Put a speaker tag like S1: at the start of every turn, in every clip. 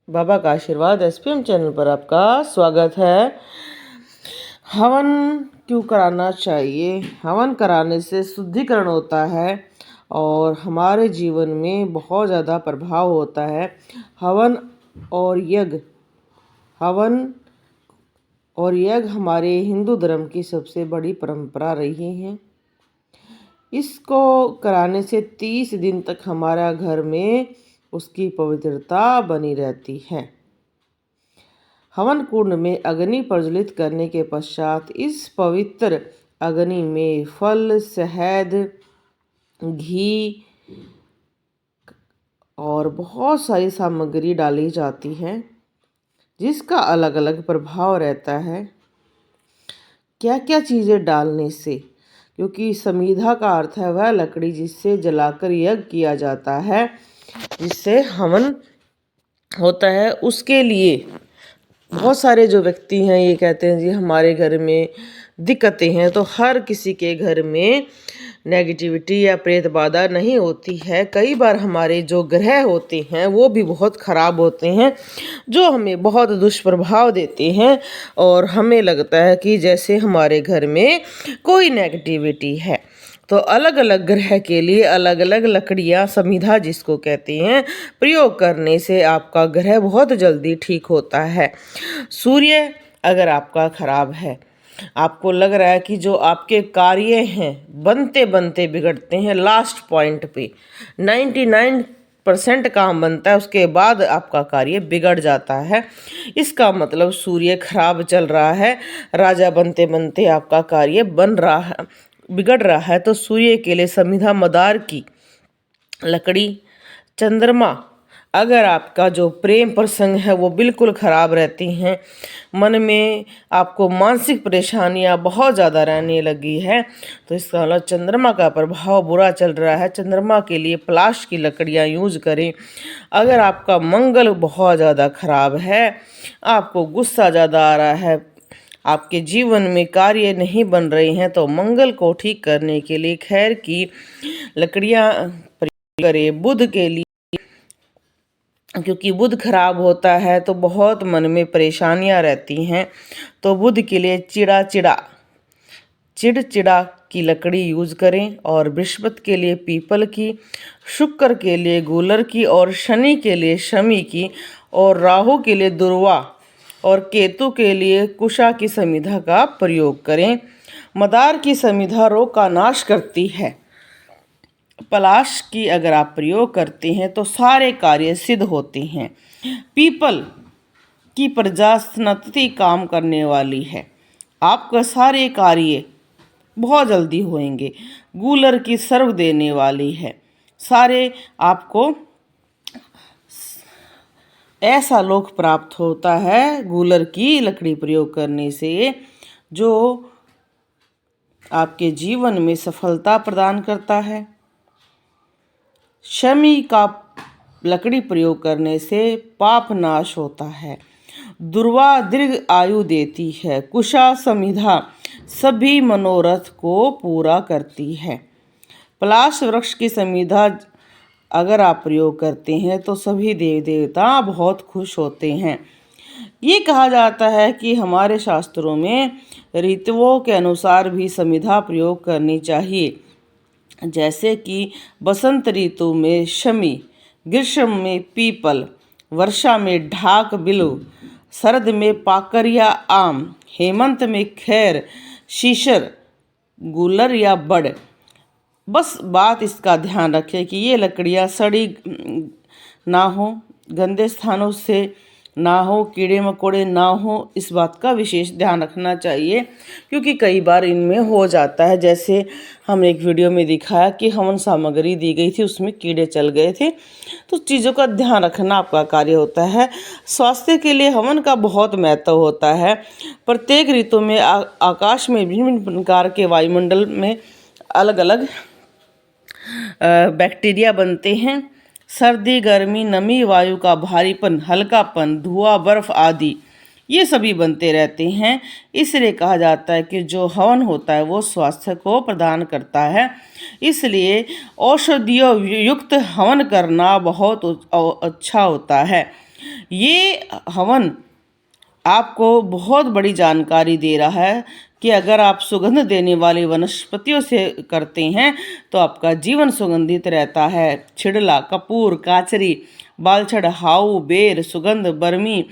S1: बाबा का आशीर्वाद SPM channel पर आपका स्वागत है। हवन क्यों कराना चाहिए? हवन कराने से शुद्धिकरण होता है और हमारे जीवन में बहुत ज़्यादा प्रभाव होता है। हवन और यज्ञ हमारे हिंदू धर्म की सबसे बड़ी परंपरा रही है। इसको कराने से 30 दिन तक हमारा घर में उसकी पवित्रता बनी रहती है। हवन कुंड में अग्नि प्रज्वलित करने के पश्चात इस पवित्र अग्नि में फल, शहद, घी और बहुत सारी सामग्री डाली जाती है, जिसका अलग अलग प्रभाव रहता है। क्या क्या चीज़ें डालने से? क्योंकि समीधा का अर्थ है वह लकड़ी जिससे जलाकर यज्ञ किया जाता है, जिससे हवन होता है। उसके लिए बहुत सारे जो व्यक्ति हैं ये कहते हैं जी हमारे घर में दिक्कतें हैं, तो हर किसी के घर में नेगेटिविटी या प्रेत बाधा नहीं होती है। कई बार हमारे जो ग्रह होते हैं वो भी बहुत ख़राब होते हैं, जो हमें बहुत दुष्प्रभाव देते हैं और हमें लगता है कि जैसे हमारे घर में कोई नेगेटिविटी है। तो अलग अलग ग्रह के लिए अलग अलग लकड़ियाँ, समीधा जिसको कहते हैं, प्रयोग करने से आपका ग्रह बहुत जल्दी ठीक होता है। सूर्य अगर आपका खराब है, आपको लग रहा है कि जो आपके कार्य हैं बनते बनते बिगड़ते हैं, लास्ट पॉइंट पे 99% काम बनता है, उसके बाद आपका कार्य बिगड़ जाता है, इसका मतलब सूर्य खराब चल रहा है। राजा बनते बनते आपका कार्य बिगड़ रहा है। तो सूर्य के लिए समिधा मदार की लकड़ी, चंद्रमा अगर आपका जो प्रेम प्रसंग है वो बिल्कुल खराब रहती हैं, मन में आपको मानसिक परेशानियां बहुत ज़्यादा रहने लगी है, तो इसका मतलब चंद्रमा का प्रभाव बुरा चल रहा है। चंद्रमा के लिए पलाश की लकड़ियां यूज करें। अगर आपका मंगल बहुत ज़्यादा खराब है, आपको गुस्सा ज़्यादा आ रहा है, आपके जीवन में कार्य नहीं बन रहे हैं, तो मंगल को ठीक करने के लिए खैर की लकड़ियां प्रयोग करें। बुध के लिए, क्योंकि बुध खराब होता है तो बहुत मन में परेशानियां रहती हैं, तो बुध के लिए चिड़चिड़ा की लकड़ी यूज करें। और बृहस्पति के लिए पीपल की, शुक्र के लिए गूलर की, और शनि के लिए शमी की, और राहु के लिए दुर्वा, और केतु के लिए कुशा की समिधा का प्रयोग करें। मदार की समिधा रोग का नाश करती है। पलाश की अगर आप प्रयोग करते हैं तो सारे कार्य सिद्ध होते हैं। पीपल की प्रजा सनती काम करने वाली है, आपका सारे कार्य बहुत जल्दी होंगे। गूलर की सर्व देने वाली है, सारे आपको ऐसा लोक प्राप्त होता है गूलर की लकड़ी प्रयोग करने से, जो आपके जीवन में सफलता प्रदान करता है। शमी का लकड़ी प्रयोग करने से पाप नाश होता है। दुर्वा दीर्घ आयु देती है। कुशा समिधा सभी मनोरथ को पूरा करती है। पलाश वृक्ष की समिधा अगर आप प्रयोग करते हैं तो सभी देव देवता बहुत खुश होते हैं। ये कहा जाता है कि हमारे शास्त्रों में ऋतुओं के अनुसार भी समिधा प्रयोग करनी चाहिए, जैसे कि बसंत ऋतु में शमी, ग्रीष्म में पीपल, वर्षा में ढाक बिल्व, शरद में पाकर या आम, हेमंत में खैर, शीशर, गूलर या बड़। बस बात इसका ध्यान रखें कि ये लकड़ियाँ सड़ी ना हो, गंदे स्थानों से ना हो, कीड़े मकोड़े ना हो, इस बात का विशेष ध्यान रखना चाहिए, क्योंकि कई बार इनमें हो जाता है। जैसे हम एक वीडियो में दिखाया कि हवन सामग्री दी गई थी, उसमें कीड़े चल गए थे। तो चीज़ों का ध्यान रखना आपका कार्य होता है। स्वास्थ्य के लिए हवन का बहुत महत्व होता है। प्रत्येक ऋतु में आकाश में विभिन्न प्रकार के वायुमंडल में अलग अलग बैक्टीरिया बनते हैं। सर्दी, गर्मी, नमी, वायु का भारीपन, हल्कापन, धुआं, बर्फ आदि ये सभी बनते रहते हैं। इसलिए कहा जाता है कि जो हवन होता है वो स्वास्थ्य को प्रदान करता है। इसलिए औषधियों युक्त हवन करना बहुत अच्छा होता है। ये हवन आपको बहुत बड़ी जानकारी दे रहा है कि अगर आप सुगंध देने वाली वनस्पतियों से करते हैं तो आपका जीवन सुगंधित रहता है। छिड़ला, कपूर, काचरी, बालछड़, हाऊ, बेर, सुगंध, बर्मी,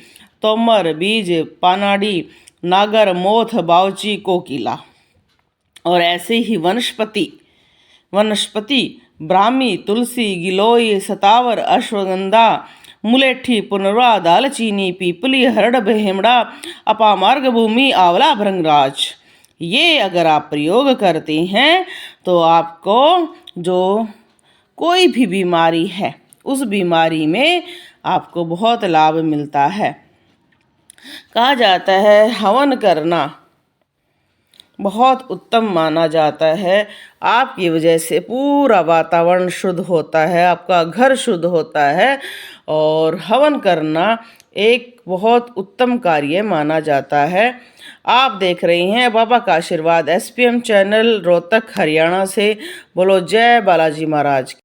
S1: तोमर, बीज, पानाडी, नागर, मोथ, बावची, कोकिला। और ऐसे ही वनस्पति ब्राह्मी, तुलसी, गिलोय, सतावर, अश्वगंधा, मुलेठी, पुनर्वा, दालचीनी, पीपली, हरड़, हेमड़ा, अपामार्ग भूमि, आंवला, भृंगराज। ये अगर आप प्रयोग करते हैं तो आपको जो कोई भी बीमारी है उस बीमारी में आपको बहुत लाभ मिलता है। कहा जाता है हवन करना बहुत उत्तम माना जाता है। आपकी वजह से पूरा वातावरण शुद्ध होता है, आपका घर शुद्ध होता है और हवन करना एक बहुत उत्तम कार्य माना जाता है। आप देख रहे हैं बाबा का आशीर्वाद SPM चैनल रोहतक हरियाणा से। बोलो जय बालाजी महाराज।